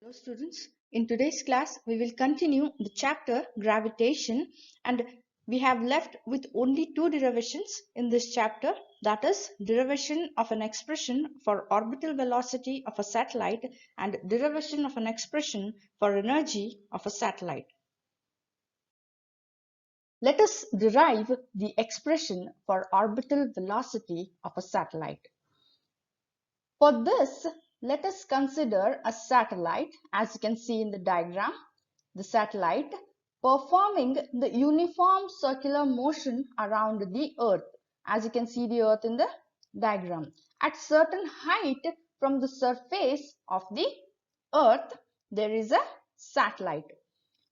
Hello students, in today's class we will continue the chapter Gravitation, and we have left with only two derivations in this chapter, that is derivation of an expression for orbital velocity of a satellite and derivation of an expression for energy of a satellite. Let us derive the expression for orbital velocity of a satellite. For this, let us consider a satellite, as you can see in the diagram. The satellite performing the uniform circular motion around the Earth, as you can see the Earth in the diagram. At certain height from the surface of the Earth, there is a satellite.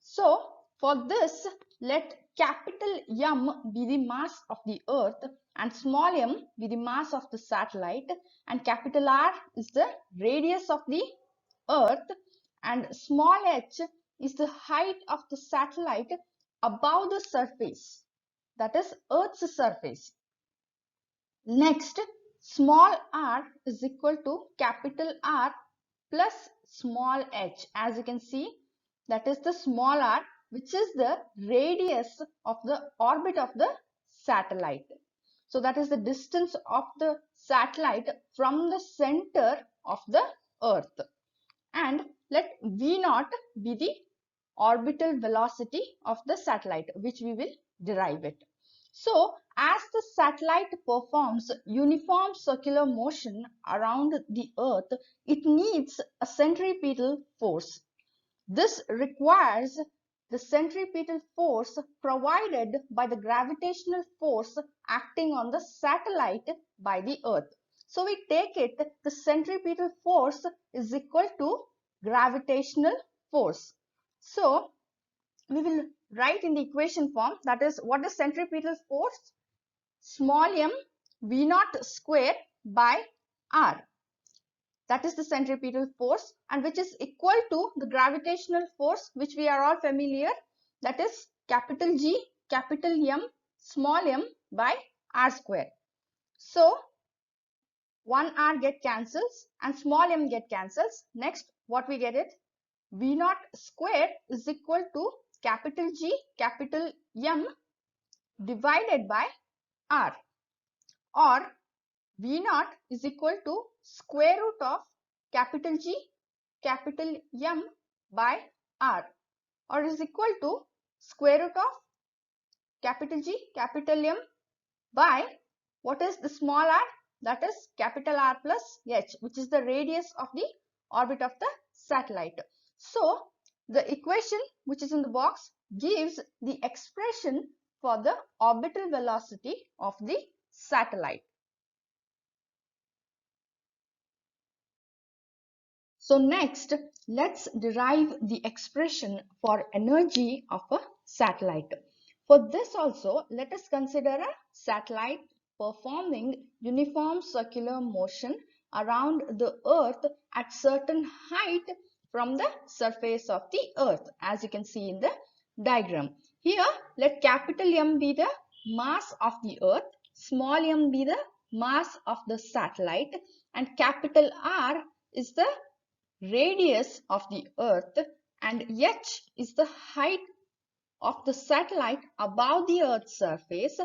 So, for this, let capital M be the mass of the Earth and small m be the mass of the satellite, and capital R is the radius of the Earth, and small h is the height of the satellite above the surface, that is Earth's surface. Next, small r is equal to capital R plus small h. As you can see, that is the small r, which is the radius of the orbit of the satellite. So that is the distance of the satellite from the center of the Earth. And let V0 be the orbital velocity of the satellite, which we will derive it. So, as the satellite performs uniform circular motion around the Earth, it needs a centripetal force. This requires the centripetal force provided by the gravitational force acting on the satellite by the Earth. So we take it the centripetal force is equal to gravitational force. So we will write in the equation form, that is, what is centripetal force? Small m V0 square by R. That is the centripetal force, and which is equal to the gravitational force, which we are all familiar, that is capital G, capital M, small m by R square. So 1R get cancels and small m get cancels. Next, what we get it? V0 square is equal to capital G, capital M divided by R, or V0 is equal to square root of capital G, capital M by R, or is equal to square root of capital G, capital M by what is the small r? That is capital R plus H, which is the radius of the orbit of the satellite. So the equation which is in the box gives the expression for the orbital velocity of the satellite. So next, let's derive the expression for energy of a satellite. For this also, let us consider a satellite performing uniform circular motion around the Earth at certain height from the surface of the Earth, as you can see in the diagram. Here, let capital M be the mass of the Earth, small m be the mass of the satellite, and capital R is the radius of the Earth, and h is the height of the satellite above the Earth's surface.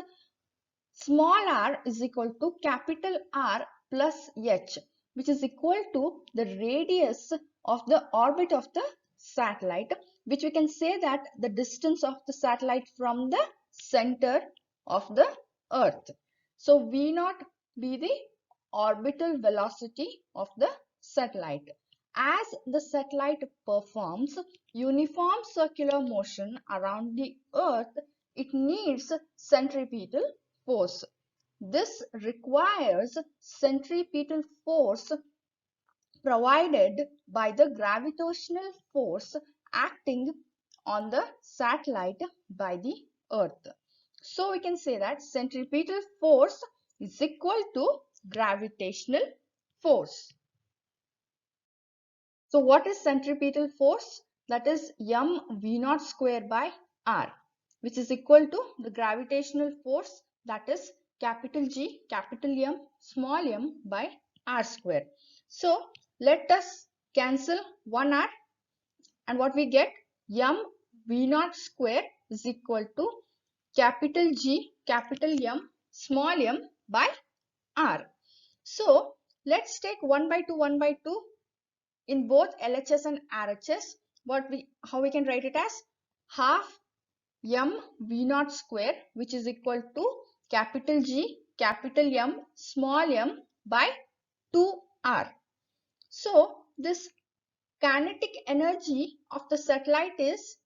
Small r is equal to capital R plus h, which is equal to the radius of the orbit of the satellite, which we can say that the distance of the satellite from the center of the Earth. So V0 be the orbital velocity of the satellite. As the satellite performs uniform circular motion around the Earth, it needs centripetal force. This requires centripetal force provided by the gravitational force acting on the satellite by the Earth. So we can say that centripetal force is equal to gravitational force. So what is centripetal force? That is m V0 square by R, which is equal to the gravitational force, that is capital G, capital M, small m by R square. So let us cancel 1R And what we get? M V naught square is equal to capital G, capital M, small m by R. So let's take 1 by 2, 1 by 2 in both LHS and RHS. How we can write it as half m V naught square, which is equal to capital G, capital M, small m by 2R. So this kinetic energy of the satellite is,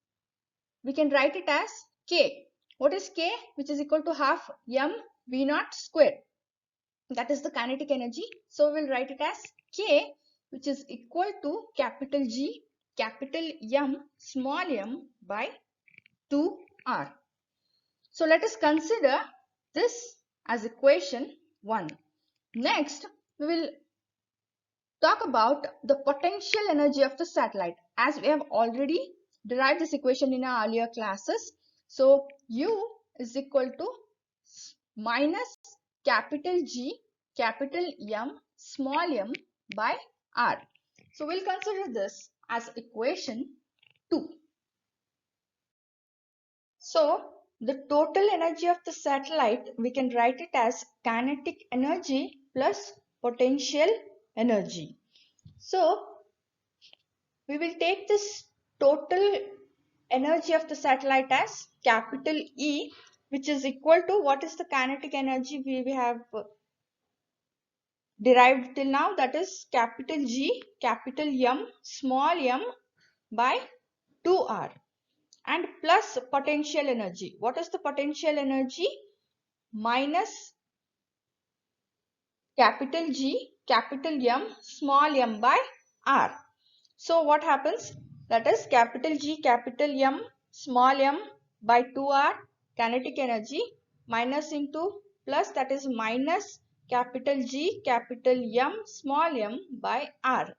we can write it as K. What is K? Which is equal to half m V naught square. That is the kinetic energy. So we'll write it as K, which is equal to capital G, capital M, small m by 2R. So let us consider this as equation 1. Next, we will talk about the potential energy of the satellite, as we have already derived this equation in our earlier classes. So U is equal to minus capital G, capital M, small m by R. So we'll consider this as equation 2. So the total energy of the satellite, we can write it as kinetic energy plus potential energy. So we will take this total energy of the satellite as capital E, which is equal to, what is the kinetic energy we have derived till now? That is capital G, capital M, small m by 2R, and plus potential energy. What is the potential energy? Minus capital G, capital M, small m by R. So what happens? That is capital G, capital M, small m by 2R, kinetic energy, minus into plus, that is minus capital G, capital M, small m by R.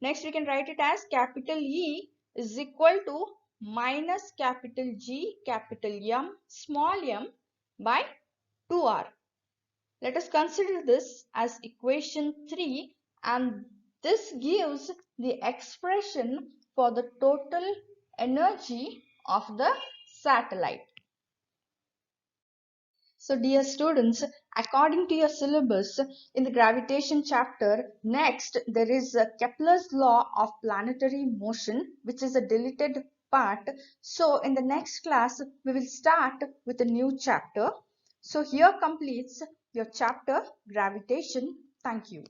Next we can write it as capital E is equal to minus capital G, capital M, small m by 2R. Let us consider this as equation 3, and this gives the expression for the total energy of the satellite. So dear students, according to your syllabus in the gravitation chapter, next there is Kepler's law of planetary motion, which is a deleted part. So in the next class, we will start with a new chapter. So here completes your chapter Gravitation. Thank you.